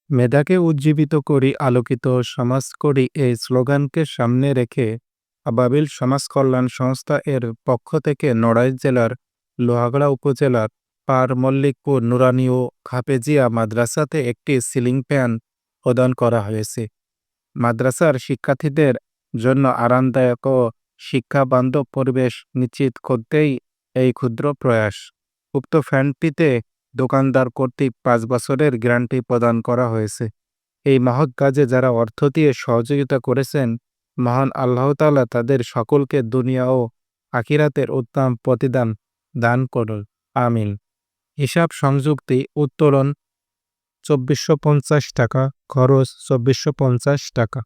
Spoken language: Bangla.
মেধাকে উজ্জীবিত করি, আলোকিত সমাজ করি এই স্লোগানকে সামনে রেখে আবাবিল সমাজ কল্যাণ সংস্থা এর পক্ষ থেকে নড়াইল জেলার লোহাগড়া উপজেলার পার মল্লিকপুর নুরানি ও খাপেজিয়া মাদ্রাসাতে একটি সিলিং ফ্যান প্রদান করা হয়েছে। মাদ্রাসার শিক্ষার্থীদের জন্য আরামদায়ক ও শিক্ষাবান্ধব পরিবেশ নিশ্চিত করতেই এই ক্ষুদ্র প্রয়াস। উক্ত ফ্যানটিতে দোকানদার কর্তৃক ৫ বছরের গ্যারান্টি প্রদান করা হয়েছে। এই মহৎ কাজে যারা অর্থ দিয়ে সহযোগিতা করেছেন, মহান আল্লাহ তাআলা তাদের সকলকে দুনিয়া ও আখিরাতের উত্তম প্রতিদান দান করুন। আমিন। হিসাব সংযুক্তি উত্তোলন ২৪৫০ টাকা, খরচ ২৪৫০ টাকা।